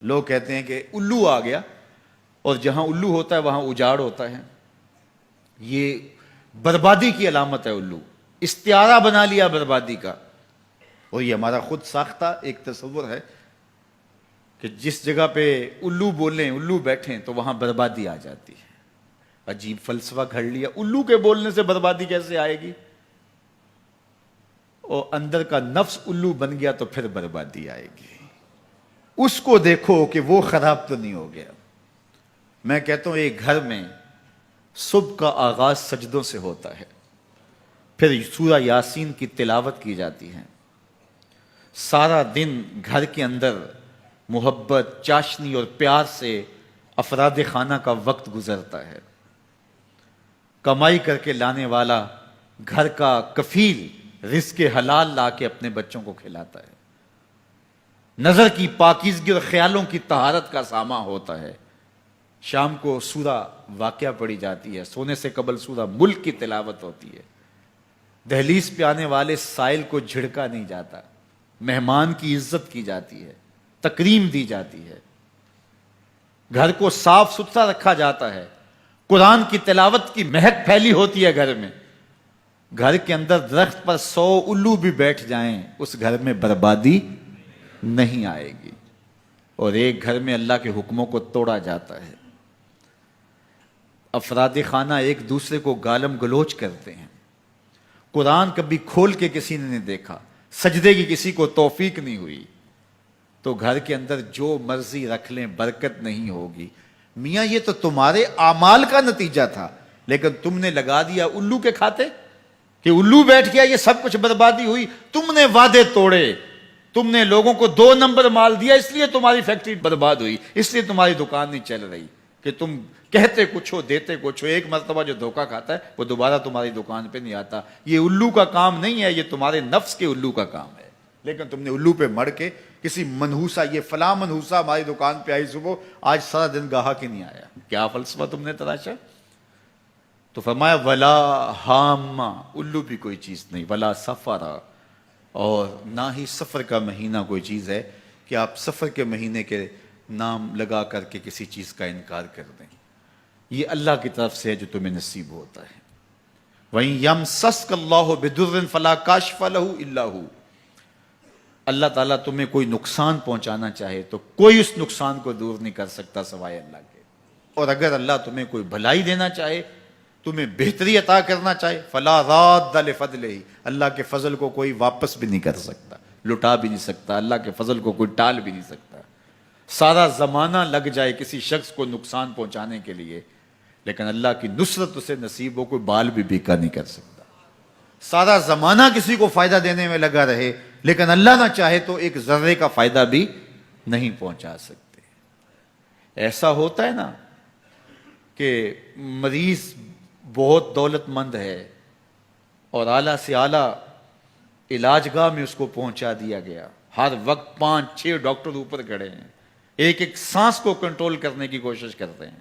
لوگ کہتے ہیں کہ الو آ گیا، اور جہاں الو ہوتا ہے وہاں اجاڑ ہوتا ہے. یہ بربادی کی علامت ہے. الو استعارہ بنا لیا بربادی کا، اور یہ ہمارا خود ساختہ ایک تصور ہے کہ جس جگہ پہ الو بولیں، الو بیٹھیں، تو وہاں بربادی آ جاتی ہے. عجیب فلسفہ گھڑ لیا. الو کے بولنے سے بربادی کیسے آئے گی؟ اور اندر کا نفس الو بن گیا تو پھر بربادی آئے گی. اس کو دیکھو کہ وہ خراب تو نہیں ہو گیا. میں کہتا ہوں ایک گھر میں صبح کا آغاز سجدوں سے ہوتا ہے، پھر سورہ یاسین کی تلاوت کی جاتی ہے، سارا دن گھر کے اندر محبت، چاشنی اور پیار سے افراد خانہ کا وقت گزرتا ہے. کمائی کر کے لانے والا گھر کا کفیل رزق حلال لا کے اپنے بچوں کو کھلاتا ہے. نظر کی پاکیزگی اور خیالوں کی طہارت کا ساما ہوتا ہے. شام کو سورہ واقعہ پڑھی جاتی ہے، سونے سے قبل سورہ ملک کی تلاوت ہوتی ہے. دہلیز پہ آنے والے سائل کو جھڑکا نہیں جاتا، مہمان کی عزت کی جاتی ہے، تکریم دی جاتی ہے. گھر کو صاف ستھرا رکھا جاتا ہے. قرآن کی تلاوت کی مہک پھیلی ہوتی ہے گھر میں. گھر کے اندر درخت پر 100 الو بھی بیٹھ جائیں، اس گھر میں بربادی نہیں آئے گی. اور ایک گھر میں اللہ کے حکموں کو توڑا جاتا ہے. افراد خانہ ایک دوسرے کو گالم گلوچ کرتے ہیں. قرآن کبھی کھول کے کسی نے نہیں دیکھا، سجدے کی کسی کو توفیق نہیں ہوئی، تو گھر کے اندر جو مرضی رکھ لیں برکت نہیں ہوگی. میاں یہ تو تمہارے اعمال کا نتیجہ تھا، لیکن تم نے لگا دیا الو کے کھاتے کہ الو بیٹھ گیا، یہ سب کچھ بربادی ہوئی. تم نے وعدے توڑے، تم نے لوگوں کو 2 نمبر مال دیا، اس لیے تمہاری فیکٹری برباد ہوئی، اس لیے تمہاری دکان نہیں چل رہی. کہ تم کہتے کچھ ہو دیتے کچھ ہو. ایک مرتبہ جو دھوکہ کھاتا ہے وہ دوبارہ تمہاری دکان پہ نہیں آتا. یہ الو کا کام نہیں ہے، یہ تمہارے نفس کے الو کا کام ہے. لیکن تم نے الو پہ مڑ کے کسی منحوسا، یہ فلاں منحوسا ہماری دکان پہ آئی صبح، آج سارا دن گاہک ہی نہیں آیا. کیا فلسفہ تم نے تراشا؟ تو فرمایا ولا ہامہ، الو بھی کوئی چیز نہیں، ولا سفرا، اور نہ ہی سفر کا مہینہ کوئی چیز ہے کہ آپ سفر کے مہینے کے نام لگا کر کے کسی چیز کا انکار کر دیں. یہ اللہ کی طرف سے ہے جو تمہیں نصیب ہوتا ہے. وَإِن يَمْسَسْكَ اللَّهُ بِضُرٍّ فَلَا كَاشِفَ لَهُ إِلَّا هُوَ. اللہ تعالیٰ تمہیں کوئی نقصان پہنچانا چاہے تو کوئی اس نقصان کو دور نہیں کر سکتا سوائے اللہ کے. اور اگر اللہ تمہیں کوئی بھلائی دینا چاہے، تمہیں بہتری عطا کرنا چاہے، فَلَا رَادَّ لِفَضْلِهِ، اللہ کے فضل کو کوئی واپس بھی نہیں کر سکتا، لٹا بھی نہیں سکتا. اللہ کے فضل کو کوئی ٹال بھی نہیں سکتا. سارا زمانہ لگ جائے کسی شخص کو نقصان پہنچانے کے لیے، لیکن اللہ کی نصرت اسے نصیب ہو، کوئی بال بھی بیکا نہیں کر سکتا. سارا زمانہ کسی کو فائدہ دینے میں لگا رہے، لیکن اللہ نہ چاہے تو ایک ذرے کا فائدہ بھی نہیں پہنچا سکتے. ایسا ہوتا ہے نا کہ مریض بہت دولت مند ہے اور اعلیٰ سے اعلیٰ علاج گاہ میں اس کو پہنچا دیا گیا، ہر وقت 5-6 ڈاکٹر اوپر کھڑے ہیں، ایک ایک سانس کو کنٹرول کرنے کی کوشش کرتے ہیں.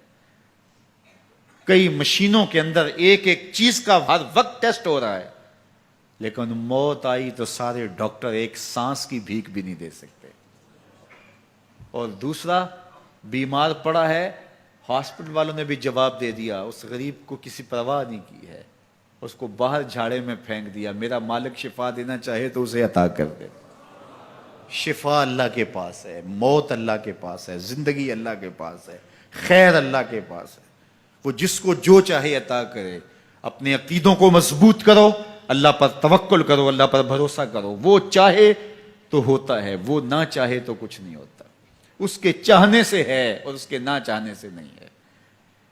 کئی مشینوں کے اندر ایک ایک چیز کا ہر وقت ٹیسٹ ہو رہا ہے، لیکن موت آئی تو سارے ڈاکٹر ایک سانس کی بھیک بھی نہیں دے سکتے. اور دوسرا بیمار پڑا ہے، ہاسپٹل والوں نے بھی جواب دے دیا، اس غریب کو کسی پرواہ نہیں کی ہے، اس کو باہر جھاڑے میں پھینک دیا. میرا مالک شفا دینا چاہے تو اسے عطا کر دے. شفا اللہ کے پاس ہے، موت اللہ کے پاس ہے، زندگی اللہ کے پاس ہے، خیر اللہ کے پاس ہے. وہ جس کو جو چاہے عطا کرے. اپنے عقیدوں کو مضبوط کرو، اللہ پر توکل کرو، اللہ پر بھروسہ کرو. وہ چاہے تو ہوتا ہے، وہ نہ چاہے تو کچھ نہیں ہوتا. اس کے چاہنے سے ہے اور اس کے نہ چاہنے سے نہیں ہے.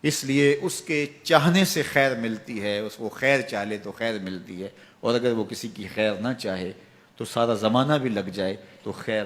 اس لیے اس کے چاہنے سے خیر ملتی ہے، اس کو خیر چاہے تو خیر ملتی ہے. اور اگر وہ کسی کی خیر نہ چاہے تو سارا زمانہ بھی لگ جائے تو خیر